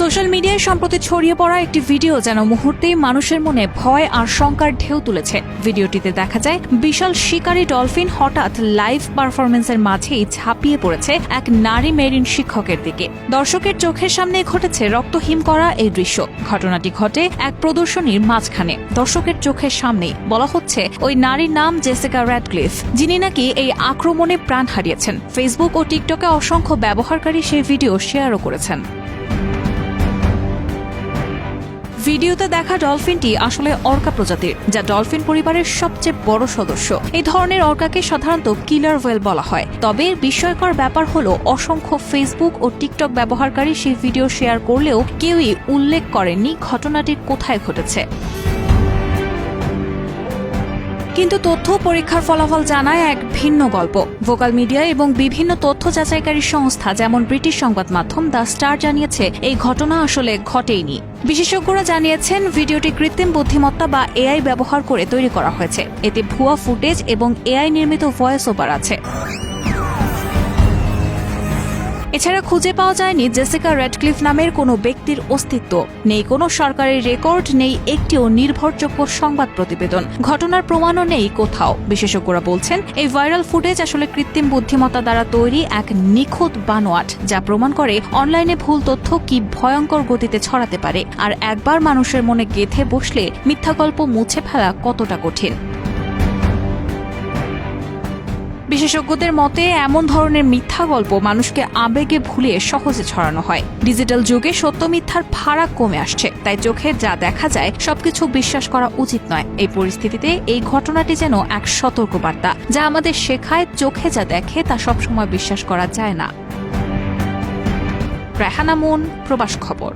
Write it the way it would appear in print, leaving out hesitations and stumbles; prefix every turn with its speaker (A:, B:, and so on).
A: Social মিডিয়ায় সম্প্রতি ছড়িয়ে পড়া একটি ভিডিও যেন মুহূর্তেই মানুষের মনে ভয় আর শঙ্কার ঢেউ তুলেছে। ভিডিওটিতে দেখা যায় বিশাল শিকারী ডলফিন হঠাৎ লাইভ পারফরমেন্সের মাঝেই ঝাঁপিয়ে পড়েছে এক নারী মেরিন শিক্ষকের দিকে। দর্শকের চোখের সামনে ঘটেছে রক্তহিম করা এই দৃশ্য। ঘটনাটি ঘটে এক প্রদর্শনীর মাঝখানে, দর্শকের চোখের সামনেই। বলা হচ্ছে ওই নারীর নাম জেসিকা র্যাডক্লিফ, যিনি নাকি এই আক্রমণে প্রাণ হারিয়েছেন। ফেসবুক ও টিকটকে অসংখ্য ব্যবহারকারী সেই ভিডিও শেয়ারও করেছেন। ভিডিওতে দেখা ডলফিনটি আসলে অর্কা প্রজাতির, যা ডলফিন পরিবারের সবচেয়ে বড় সদস্য। এই ধরনের অর্কাকে সাধারণত কিলার ওয়েল বলা হয়। তবে বিস্ময়কর ব্যাপার হলো, অসংখ্য ফেসবুক ও টিকটক ব্যবহারকারী সেই ভিডিও শেয়ার করলেও কেউই উল্লেখ করেননি ঘটনাটি কোথায় ঘটেছে। কিন্তু তথ্য পরীক্ষার ফলাফল জানায় এক ভিন্ন গল্প। ভোকাল মিডিয়া এবং বিভিন্ন তথ্য যাচাইকারী সংস্থা যেমন ব্রিটিশ সংবাদ মাধ্যম দ্য স্টার জানিয়েছে এই ঘটনা আসলে ঘটেইনি। বিশেষজ্ঞরা জানিয়েছেন ভিডিওটি কৃত্রিম বুদ্ধিমত্তা বা এআই ব্যবহার করে তৈরি করা হয়েছে। এতে ভুয়া ফুটেজ এবং এআই নির্মিত ভয়েস ওভার আছে। এছাড়া খুঁজে পাওয়া যায়নি জেসিকা র্যাডক্লিফ নামের কোনো ব্যক্তির অস্তিত্ব, নেই কোনো সরকারি রেকর্ড, নেই একটিও নির্ভরযোগ্য সংবাদ প্রতিবেদন। ঘটনার প্রমাণও নেই কোথাও। বিশেষজ্ঞরা বলছেন এই ভাইরাল ফুটেজ আসলে কৃত্রিম বুদ্ধিমত্তা দ্বারা তৈরি এক নিখুঁত বানোয়াট, যা প্রমাণ করে অনলাইনে ভুল তথ্য কি ভয়ঙ্কর গতিতে ছড়াতে পারে, আর একবার মানুষের মনে গেঁথে বসলে মিথ্যা গল্প মুছে ফেলা কতটা কঠিন। বিশেষজ্ঞদের মতে এমন ধরনের মিথ্যা গল্প মানুষকে আবেগে ভুলিয়ে সহজে ছড়ানো হয়। ডিজিটাল যুগে সত্য মিথ্যার ফারাক কমে আসছে, তাই চোখে যা দেখা যায় সবকিছু বিশ্বাস করা উচিত নয়। এই পরিস্থিতিতে এই ঘটনাটি যেন এক সতর্কবার্তা, যা আমাদের শেখায় চোখে যা দেখে তা সবসময় বিশ্বাস করা যায় না। রেহানা মুন, প্রবাস খবর।